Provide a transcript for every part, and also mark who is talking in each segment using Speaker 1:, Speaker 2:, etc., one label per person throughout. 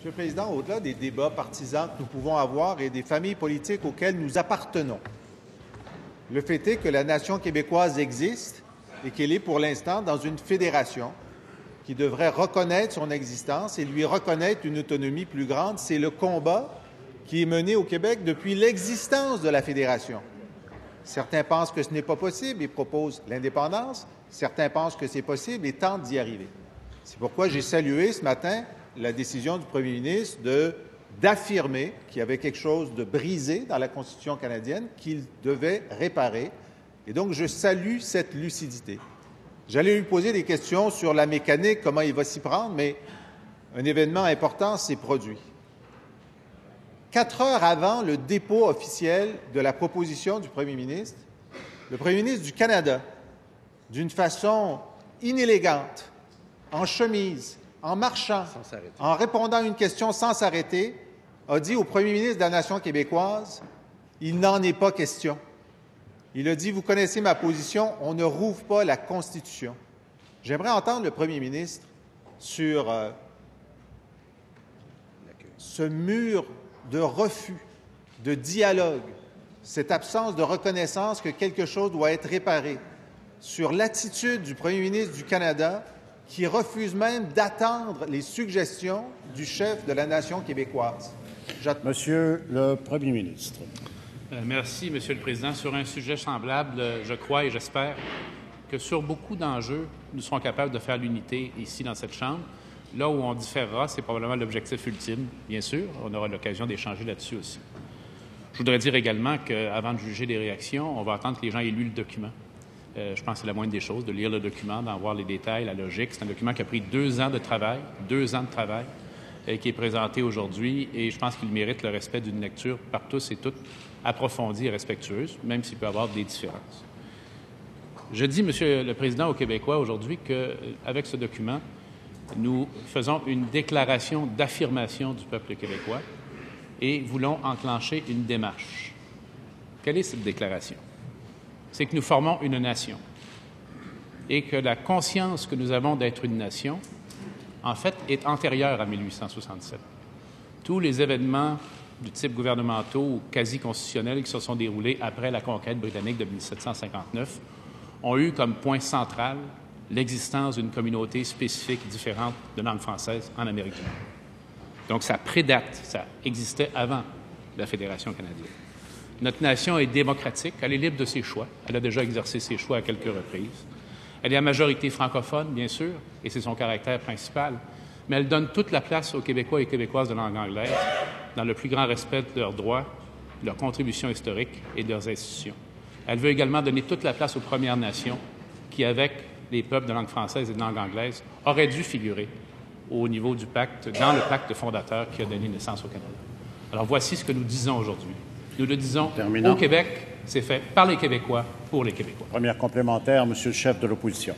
Speaker 1: Monsieur le Président, au-delà des débats partisans que nous pouvons avoir et des familles politiques auxquelles nous appartenons, le fait est que la nation québécoise existe et qu'elle est pour l'instant dans une fédération qui devrait reconnaître son existence et lui reconnaître une autonomie plus grande. C'est le combat qui est mené au Québec depuis l'existence de la fédération. Certains pensent que ce n'est pas possible et proposent l'indépendance. Certains pensent que c'est possible et tentent d'y arriver. C'est pourquoi j'ai salué ce matin la décision du premier ministre d'affirmer qu'il y avait quelque chose de brisé dans la Constitution canadienne qu'il devait réparer. Et donc, je salue cette lucidité. J'allais lui poser des questions sur la mécanique, comment il va s'y prendre, mais un événement important s'est produit. 4 heures avant le dépôt officiel de la proposition du premier ministre, le premier ministre du Canada, d'une façon inélégante, en chemise, en marchant, en répondant à une question sans s'arrêter, a dit au premier ministre de la nation québécoise, « Il n'en est pas question ». Il a dit, « Vous connaissez ma position, on ne rouvre pas la Constitution ». J'aimerais entendre le premier ministre sur ce mur de refus, de dialogue, cette absence de reconnaissance que quelque chose doit être réparé, sur l'attitude du premier ministre du Canada qui refuse même d'attendre les suggestions du chef de la nation québécoise.
Speaker 2: Monsieur le Premier ministre.
Speaker 3: Merci, Monsieur le Président. Sur un sujet semblable, je crois et j'espère que sur beaucoup d'enjeux, nous serons capables de faire l'unité ici dans cette Chambre. Là où on différera, c'est probablement l'objectif ultime, bien sûr. On aura l'occasion d'échanger là-dessus aussi. Je voudrais dire également qu'avant de juger les réactions, on va attendre que les gens aient lu le document. Je pense que c'est la moindre des choses, de lire le document, d'en voir les détails, la logique. C'est un document qui a pris 2 ans de travail, qui est présenté aujourd'hui, et je pense qu'il mérite le respect d'une lecture par tous et toutes approfondie et respectueuse, même s'il peut y avoir des différences. Je dis, Monsieur le Président, aux Québécois aujourd'hui qu'avec ce document, nous faisons une déclaration d'affirmation du peuple québécois et voulons enclencher une démarche. Quelle est cette déclaration? C'est que nous formons une nation et que la conscience que nous avons d'être une nation, en fait, est antérieure à 1867. Tous les événements du type gouvernementaux ou quasi-constitutionnels qui se sont déroulés après la conquête britannique de 1759 ont eu comme point central l'existence d'une communauté spécifique différente de langue française en Amérique du Nord. Donc, ça prédate, ça existait avant la Fédération canadienne. Notre nation est démocratique, elle est libre de ses choix. Elle a déjà exercé ses choix à quelques reprises. Elle est à majorité francophone, bien sûr, et c'est son caractère principal, mais elle donne toute la place aux Québécois et Québécoises de langue anglaise dans le plus grand respect de leurs droits, de leurs contributions historiques et de leurs institutions. Elle veut également donner toute la place aux Premières Nations qui, avec les peuples de langue française et de langue anglaise, auraient dû figurer au niveau du pacte, dans le pacte fondateur qui a donné naissance au Canada. Alors, voici ce que nous disons aujourd'hui. Nous le disons au Québec, c'est fait par les Québécois, pour les Québécois.
Speaker 2: Première complémentaire, Monsieur le chef de l'opposition.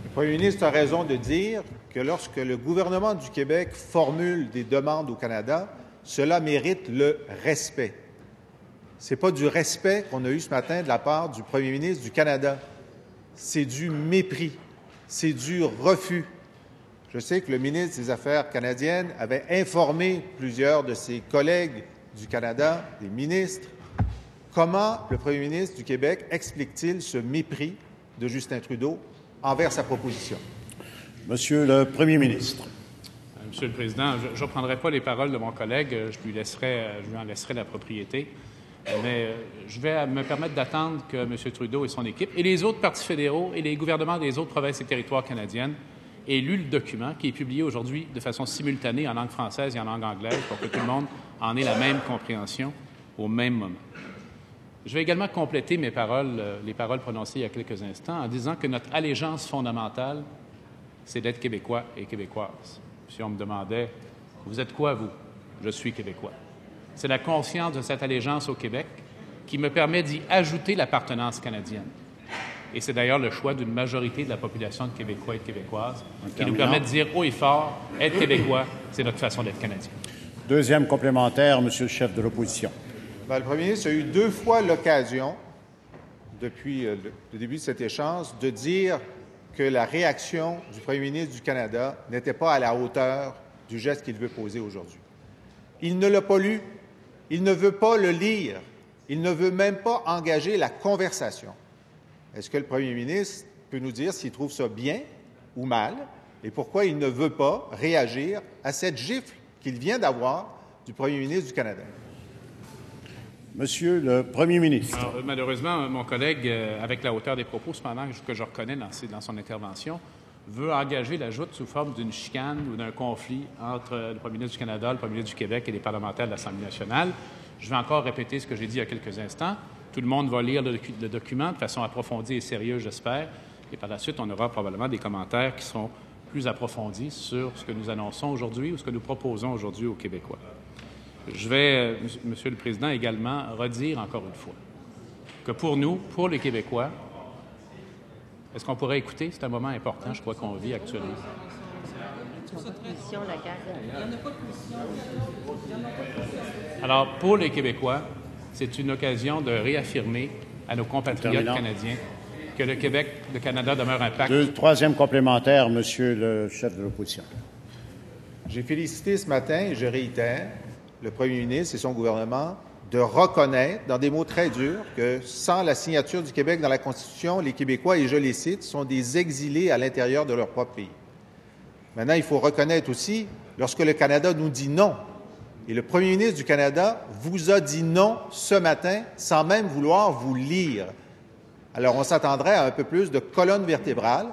Speaker 1: Le premier ministre a raison de dire que lorsque le gouvernement du Québec formule des demandes au Canada, cela mérite le respect. Ce n'est pas du respect qu'on a eu ce matin de la part du premier ministre du Canada. C'est du mépris, c'est du refus. Je sais que le ministre des Affaires canadiennes avait informé plusieurs de ses collègues du Canada, des ministres. Comment le premier ministre du Québec explique-t-il ce mépris de Justin Trudeau envers sa proposition? Monsieur le Premier ministre.
Speaker 3: Monsieur le Président, je ne reprendrai pas les paroles de mon collègue, je lui en laisserai la propriété, mais je vais me permettre d'attendre que M. Trudeau et son équipe et les autres partis fédéraux et les gouvernements des autres provinces et territoires canadiennes aient lu le document qui est publié aujourd'hui de façon simultanée en langue française et en langue anglaise pour que tout le monde en ait la même compréhension au même moment. Je vais également compléter les paroles prononcées il y a quelques instants en disant que notre allégeance fondamentale, c'est d'être Québécois et Québécoises. Si on me demandait, vous êtes quoi, vous? Je suis Québécois. C'est la conscience de cette allégeance au Québec qui me permet d'y ajouter l'appartenance canadienne. Et c'est d'ailleurs le choix d'une majorité de la population de Québécois et de Québécoises qui nous permet de dire haut et fort, être Québécois, c'est notre façon d'être Canadien.
Speaker 2: Deuxième complémentaire, Monsieur le chef de l'opposition.
Speaker 1: Le premier ministre a eu 2 fois l'occasion, depuis le début de cet échange, de dire que la réaction du premier ministre du Canada n'était pas à la hauteur du geste qu'il veut poser aujourd'hui. Il ne l'a pas lu, il ne veut pas le lire, il ne veut même pas engager la conversation. Est-ce que le premier ministre peut nous dire s'il trouve ça bien ou mal et pourquoi il ne veut pas réagir à cette gifle qu'il vient d'avoir du premier ministre du Canada?
Speaker 2: Monsieur le Premier ministre.
Speaker 3: Alors, malheureusement, mon collègue, avec la hauteur des propos, cependant, que je reconnais dans son intervention, veut engager la joute sous forme d'une chicane ou d'un conflit entre le premier ministre du Canada, le premier ministre du Québec et les parlementaires de l'Assemblée nationale. Je vais encore répéter ce que j'ai dit il y a quelques instants. Tout le monde va lire le document de façon approfondie et sérieuse, j'espère. Et par la suite, on aura probablement des commentaires qui seront plus approfondis sur ce que nous annonçons aujourd'hui ou ce que nous proposons aujourd'hui aux Québécois. Je vais, Monsieur le Président, également redire encore une fois que pour nous, pour les Québécois, est-ce qu'on pourrait écouter? C'est un moment important, je crois, qu'on vit actuellement. Alors, pour les Québécois, c'est une occasion de réaffirmer à nos compatriotes canadiens que le Québec, le Canada demeure un pacte.
Speaker 2: Troisième complémentaire, Monsieur le chef de l'opposition.
Speaker 1: J'ai félicité ce matin, et je réitère, le premier ministre et son gouvernement de reconnaître, dans des mots très durs, que sans la signature du Québec dans la Constitution, les Québécois, et je les cite, sont des exilés à l'intérieur de leur propre pays. Maintenant, il faut reconnaître aussi, lorsque le Canada nous dit non, et le premier ministre du Canada vous a dit non ce matin sans même vouloir vous lire. Alors, on s'attendrait à un peu plus de colonne vertébrale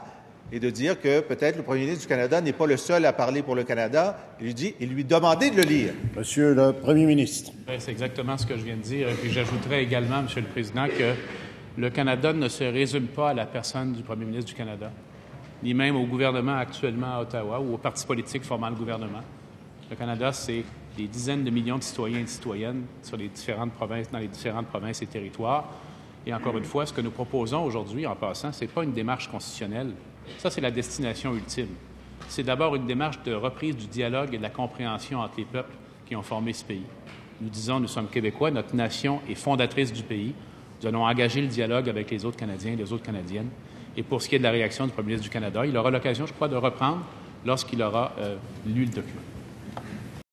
Speaker 1: et de dire que peut-être le premier ministre du Canada n'est pas le seul à parler pour le Canada. Il lui demander de le lire.
Speaker 2: Monsieur le Premier ministre.
Speaker 3: C'est exactement ce que je viens de dire. Et puis j'ajouterais également, Monsieur le Président, que le Canada ne se résume pas à la personne du premier ministre du Canada, ni même au gouvernement actuellement à Ottawa ou aux partis politiques formant le gouvernement. Le Canada, c'est des dizaines de millions de citoyens et de citoyennes sur les différentes provinces, dans les différentes provinces et territoires. Et encore une fois, ce que nous proposons aujourd'hui, en passant, ce n'est pas une démarche constitutionnelle. Ça, c'est la destination ultime. C'est d'abord une démarche de reprise du dialogue et de la compréhension entre les peuples qui ont formé ce pays. Nous disons, nous sommes Québécois, notre nation est fondatrice du pays. Nous allons engager le dialogue avec les autres Canadiens et les autres Canadiennes. Et pour ce qui est de la réaction du premier ministre du Canada, il aura l'occasion, je crois, de reprendre lorsqu'il aura lu le document.